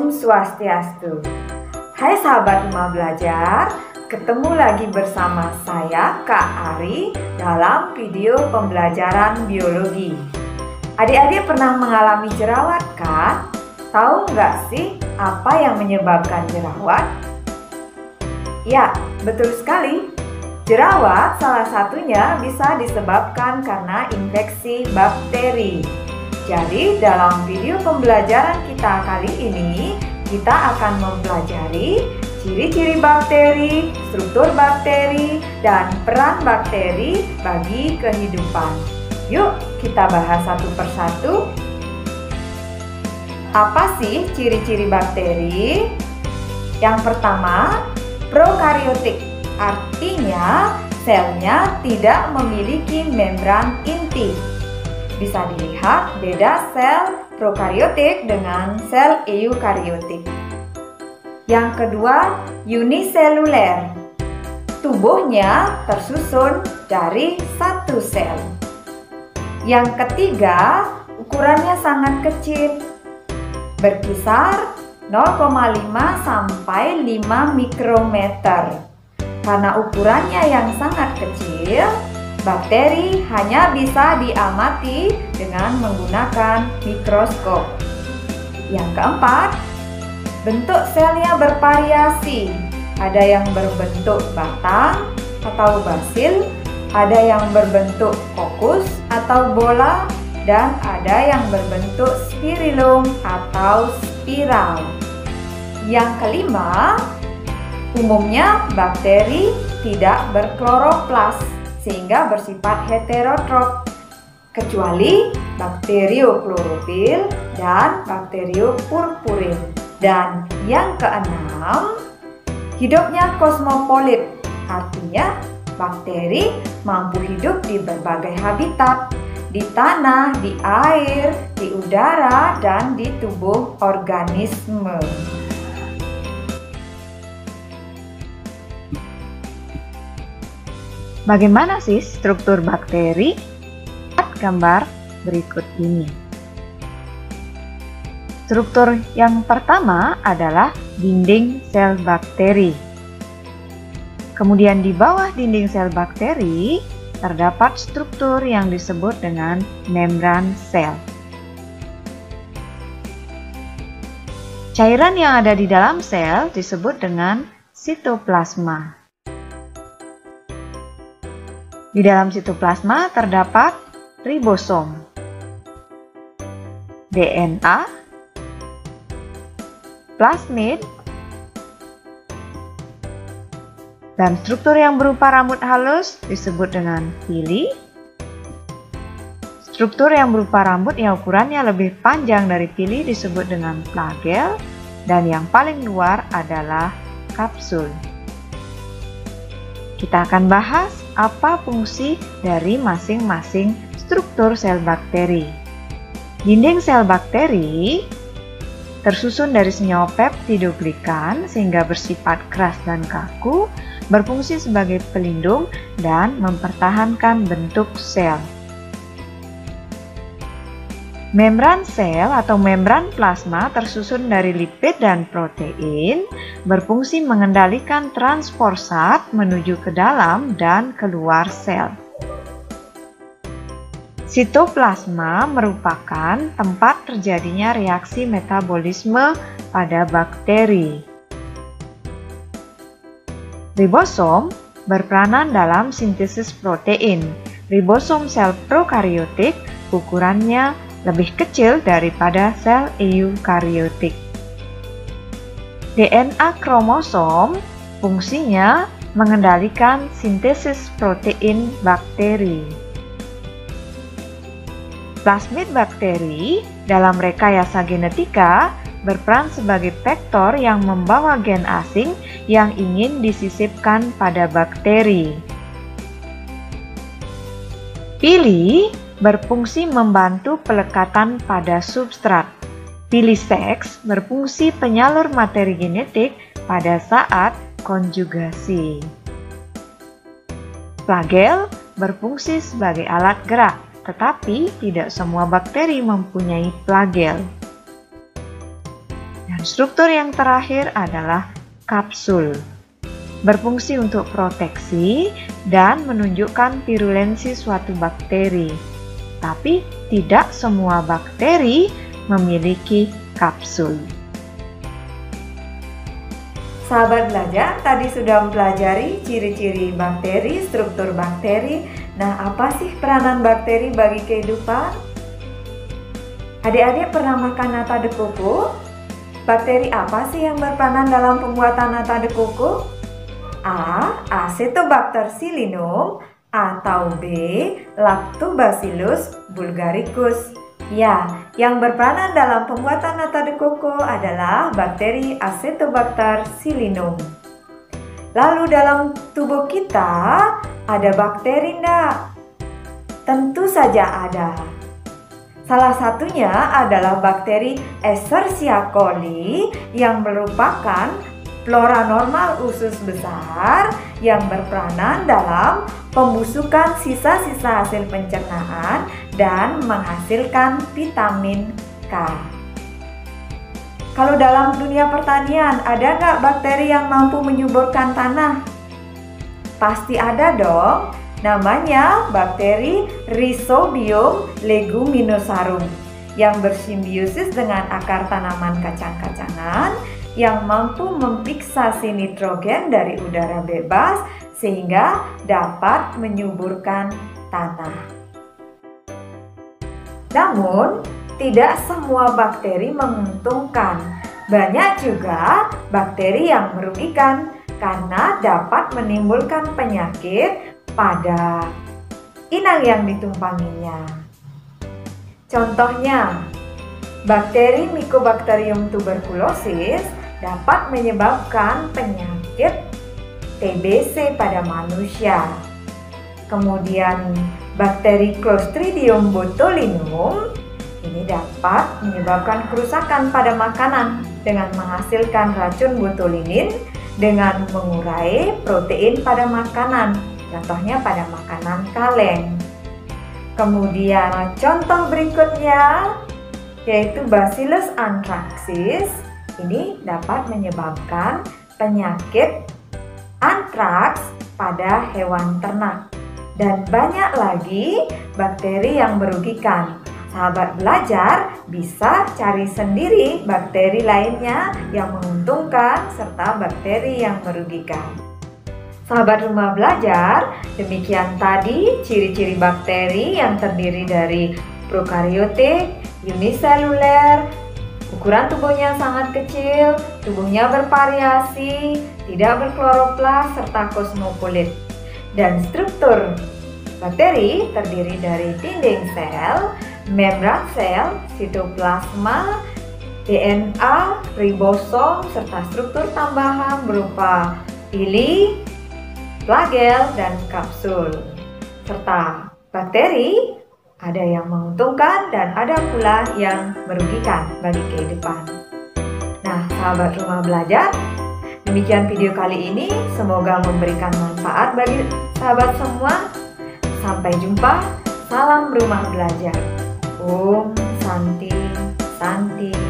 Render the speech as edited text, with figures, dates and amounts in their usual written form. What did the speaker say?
Om Swastiastu. Hai sahabat Rumah Belajar, ketemu lagi bersama saya Kak Ari dalam video pembelajaran biologi. Adik-adik pernah mengalami jerawat kan? Tahu nggak sih apa yang menyebabkan jerawat? Ya, betul sekali. Jerawat salah satunya bisa disebabkan karena infeksi bakteri. Jadi dalam video pembelajaran kita kali ini, kita akan mempelajari ciri-ciri bakteri, struktur bakteri, dan peran bakteri bagi kehidupan. Yuk kita bahas satu persatu. Apa sih ciri-ciri bakteri? Yang pertama, prokariotik, artinya selnya tidak memiliki membran inti. Bisa dilihat beda sel prokariotik dengan sel eukariotik. Yang kedua, uniseluler. Tubuhnya tersusun dari satu sel. Yang ketiga, ukurannya sangat kecil. Berkisar 0,5 sampai 5 mikrometer. Karena ukurannya yang sangat kecil, bakteri hanya bisa diamati dengan menggunakan mikroskop. Yang keempat, bentuk selnya bervariasi. Ada yang berbentuk batang atau basil, ada yang berbentuk kokus atau bola, dan ada yang berbentuk spirilum atau spiral. Yang kelima, umumnya bakteri tidak berkloroplas sehingga bersifat heterotrof, kecuali bakterioklorofil dan bakteriopurpurin. Dan yang keenam, hidupnya kosmopolit, artinya bakteri mampu hidup di berbagai habitat, di tanah, di air, di udara, dan di tubuh organisme. Bagaimana sih struktur bakteri? Lihat gambar berikut ini. Struktur yang pertama adalah dinding sel bakteri. Kemudian di bawah dinding sel bakteri terdapat struktur yang disebut dengan membran sel. Cairan yang ada di dalam sel disebut dengan sitoplasma. Di dalam sitoplasma terdapat ribosom, DNA, plasmid, dan struktur yang berupa rambut halus disebut dengan pili. Struktur yang berupa rambut yang ukurannya lebih panjang dari pili disebut dengan flagel, dan yang paling luar adalah kapsul. Kita akan bahas apa fungsi dari masing-masing struktur sel bakteri. Dinding sel bakteri tersusun dari senyawa peptidoglikan sehingga bersifat keras dan kaku, berfungsi sebagai pelindung dan mempertahankan bentuk sel. Membran sel atau membran plasma tersusun dari lipid dan protein, berfungsi mengendalikan transport zat menuju ke dalam dan keluar sel. Sitoplasma merupakan tempat terjadinya reaksi metabolisme pada bakteri. Ribosom berperanan dalam sintesis protein. Ribosom sel prokariotik ukurannya lebih kecil daripada sel eukariotik. DNA kromosom fungsinya mengendalikan sintesis protein bakteri. Plasmid bakteri dalam rekayasa genetika berperan sebagai vektor yang membawa gen asing yang ingin disisipkan pada bakteri. Pili berfungsi membantu pelekatan pada substrat. Pili seks berfungsi penyalur materi genetik pada saat konjugasi. Flagel berfungsi sebagai alat gerak, tetapi tidak semua bakteri mempunyai flagel. Dan struktur yang terakhir adalah kapsul. Berfungsi untuk proteksi dan menunjukkan virulensi suatu bakteri. Tapi tidak semua bakteri memiliki kapsul. Sahabat belajar, tadi sudah mempelajari ciri-ciri bakteri, struktur bakteri. Nah, apa sih peranan bakteri bagi kehidupan? Adik-adik pernah makan nata de coco? Bakteri apa sih yang berperanan dalam pembuatan nata de coco? A. Acetobacter pseudomonas atau B. Lactobacillus bulgaricus. Ya, yang berperanan dalam pembuatan nata de coco adalah bakteri Acetobacter pseudomonas. Lalu dalam tubuh kita ada bakteri enggak? Tentu saja ada. Salah satunya adalah bakteri Escherichia coli yang merupakan flora normal usus besar yang berperanan dalam pembusukan sisa-sisa hasil pencernaan dan menghasilkan vitamin K. Kalau dalam dunia pertanian, ada nggak bakteri yang mampu menyuburkan tanah? Pasti ada dong. Namanya bakteri Rhizobium leguminosarum yang bersimbiosis dengan akar tanaman kacang-kacangan yang mampu memfiksasi nitrogen dari udara bebas sehingga dapat menyuburkan tanah. Namun, tidak semua bakteri menguntungkan. Banyak juga bakteri yang merugikan karena dapat menimbulkan penyakit pada inang yang ditumpanginya. Contohnya, bakteri Mycobacterium tuberculosis dapat menyebabkan penyakit TBC pada manusia. Kemudian bakteri Clostridium botulinum ini dapat menyebabkan kerusakan pada makanan dengan menghasilkan racun botulinin dengan mengurai protein pada makanan, contohnya pada makanan kaleng. Kemudian contoh berikutnya yaitu Bacillus anthracis. Ini dapat menyebabkan penyakit antraks pada hewan ternak. Dan banyak lagi bakteri yang merugikan. Sahabat belajar bisa cari sendiri bakteri lainnya yang menguntungkan serta bakteri yang merugikan. Sahabat rumah belajar, demikian tadi ciri-ciri bakteri yang terdiri dari prokariotik, uniseluler, ukuran tubuhnya sangat kecil, tubuhnya bervariasi, tidak berkloroplas serta kosmopolit. Dan struktur bakteri terdiri dari dinding sel, membran sel, sitoplasma, DNA, ribosom, serta struktur tambahan berupa pili, flagel, dan kapsul. Serta bakteri ada yang menguntungkan dan ada pula yang merugikan bagi kehidupan. Nah, sahabat rumah belajar, demikian video kali ini. Semoga memberikan manfaat bagi sahabat semua. Sampai jumpa. Salam rumah belajar. Om Santi Santi.